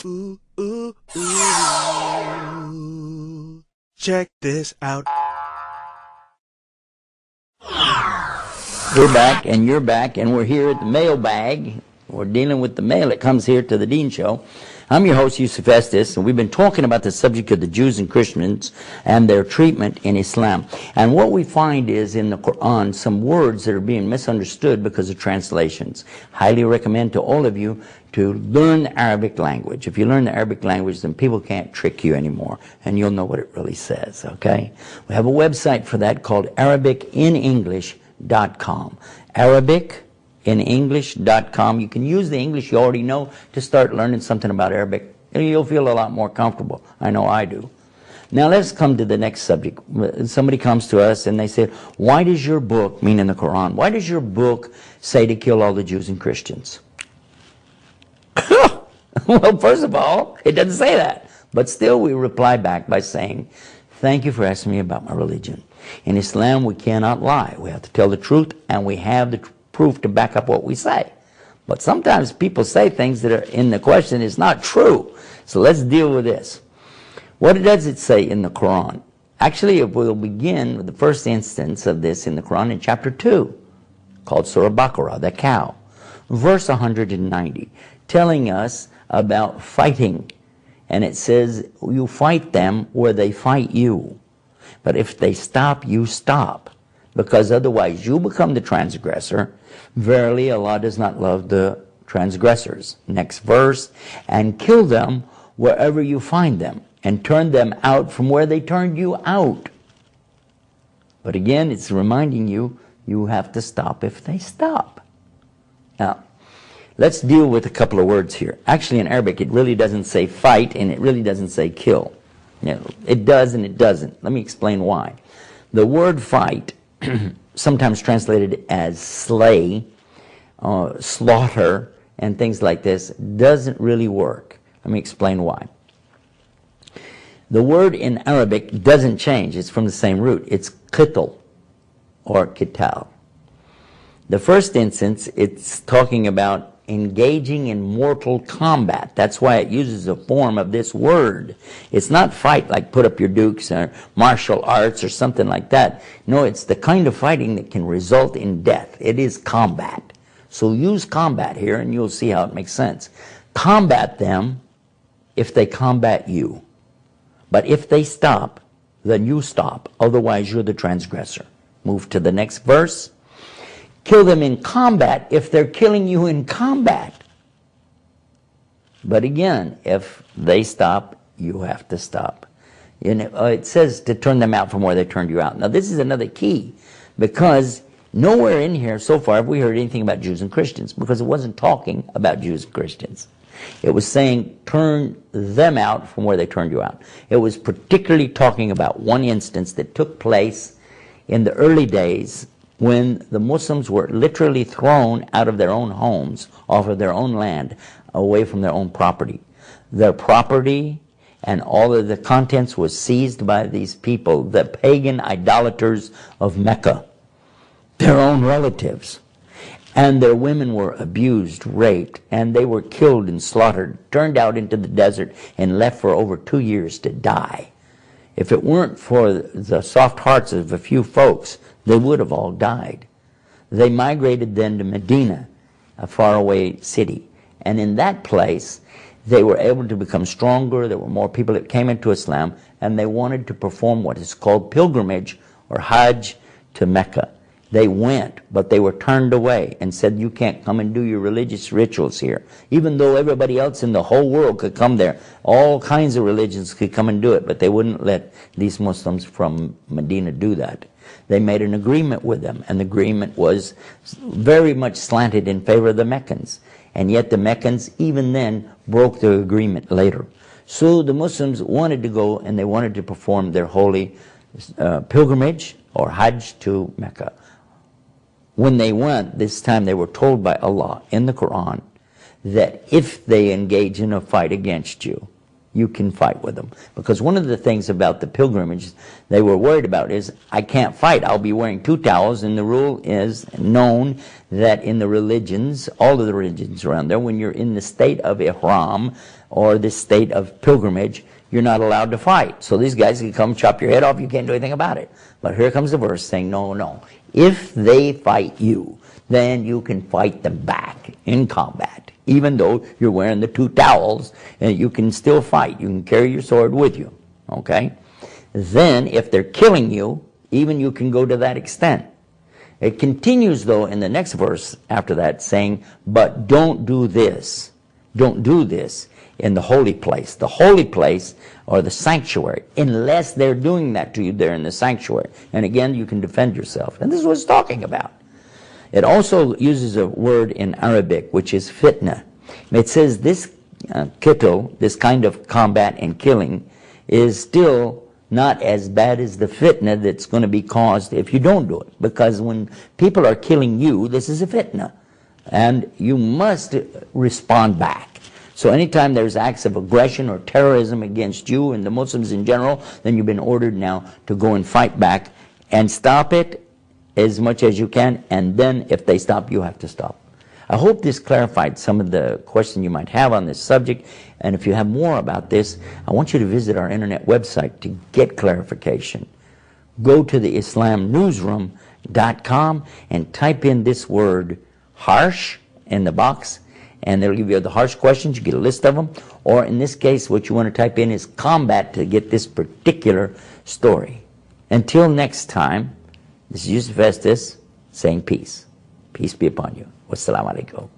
Ooh, ooh, ooh. Check this out. We're back, and you're back, and we're here at the mailbag. We're dealing with the mail that comes here to the Dean Show. I'm your host, Yusuf Estes, and we've been talking about the subject of the Jews and Christians and their treatment in Islam. And what we find is in the Quran some words that are being misunderstood because of translations. Highly recommend to all of you to learn the Arabic language. If you learn the Arabic language, then people can't trick you anymore, and you'll know what it really says, okay? We have a website for that called arabicinenglish.com. arabicinenglish.com. You can use the English you already know to start learning something about Arabic. You'll feel a lot more comfortable. I know I do. Now let's come to the next subject. Somebody comes to us and they say, why does your book, meaning the Quran, why does your book say to kill all the Jews and Christians? Well, first of all, it doesn't say that. But still we reply back by saying, thank you for asking me about my religion. In Islam, we cannot lie. We have to tell the truth, and we have the proof to back up what we say. But sometimes people say things that are in the question is not true. So let's deal with this. What does it say in the Quran? Actually, we'll begin with the first instance of this in the Quran in chapter 2, called Surah Baqarah, the cow, verse 190, telling us about fighting. And it says, you fight them where they fight you. But if they stop, you stop. Because otherwise you become the transgressor. Verily, Allah does not love the transgressors. Next verse, and kill them wherever you find them, and turn them out from where they turned you out. But again, it's reminding you, you have to stop if they stop. Now, let's deal with a couple of words here. Actually, in Arabic, it really doesn't say fight, and it really doesn't say kill. You know, it does and it doesn't. Let me explain why. The word fight, sometimes translated as slay, slaughter, and things like this, doesn't really work. Let me explain why. The word in Arabic doesn't change. It's from the same root. It's qitl or qital. The first instance, it's talking about engaging in mortal combat. That's why it uses a form of this word. It's not fight like put up your dukes or martial arts or something like that. No, it's the kind of fighting that can result in death. It is combat. So use combat here and you'll see how it makes sense. Combat them if they combat you. But if they stop, then you stop. Otherwise, you're the transgressor. Move to the next verse. Kill them in combat if they're killing you in combat. But again, if they stop, you have to stop. You know, it says to turn them out from where they turned you out. Now this is another key, because nowhere in here so far have we heard anything about Jews and Christians, because it wasn't talking about Jews and Christians. It was saying turn them out from where they turned you out. It was particularly talking about one instance that took place in the early days when the Muslims were literally thrown out of their own homes, off of their own land, away from their own property. Their property and all of the contents was seized by these people, the pagan idolaters of Mecca, their own relatives. And their women were abused, raped, and they were killed and slaughtered, turned out into the desert, and left for over 2 years to die. If it weren't for the soft hearts of a few folks, they would have all died. They migrated then to Medina, a faraway city. And in that place, they were able to become stronger. There were more people that came into Islam, and they wanted to perform what is called pilgrimage or Hajj to Mecca. They went, but they were turned away and said, you can't come and do your religious rituals here. Even though everybody else in the whole world could come there, all kinds of religions could come and do it, but they wouldn't let these Muslims from Medina do that. They made an agreement with them, and the agreement was very much slanted in favor of the Meccans. And yet the Meccans, even then, broke the agreement later. So the Muslims wanted to go, and they wanted to perform their holy pilgrimage or Hajj to Mecca. When they went, this time they were told by Allah in the Quran that if they engage in a fight against you, you can fight with them. Because one of the things about the pilgrimage they were worried about is, I can't fight. I'll be wearing 2 towels, and the rule is known that in the religions, all of the religions around there, when you're in the state of ihram or the state of pilgrimage, you're not allowed to fight. So these guys can come chop your head off, you can't do anything about it. But here comes the verse saying, no, no. If they fight you, then you can fight them back in combat. Even though you're wearing the 2 towels, and you can still fight. You can carry your sword with you. Okay? Then, if they're killing you, even you can go to that extent. It continues, though, in the next verse after that, saying, but don't do this. Don't do this in the holy place. The holy place, or the sanctuary, unless they're doing that to you there in the sanctuary. And again, you can defend yourself. And this is what it's talking about. It also uses a word in Arabic, which is fitna. It says this qitl, this kind of combat and killing, is still not as bad as the fitna that's going to be caused if you don't do it. Because when people are killing you, this is a fitna. And you must respond back. So anytime there's acts of aggression or terrorism against you and the Muslims in general, then you've been ordered now to go and fight back and stop it as much as you can, and then if they stop, you have to stop. I hope this clarified some of the questions you might have on this subject, and if you have more about this, I want you to visit our internet website to get clarification. Go to the IslamNewsroom.com and type in this word, harsh, in the box, and they'll give you the harsh questions. You get a list of them, or in this case, what you want to type in is combat to get this particular story. Until next time, this is Yusuf Estes saying peace. Peace be upon you. Wassalamu alaikum.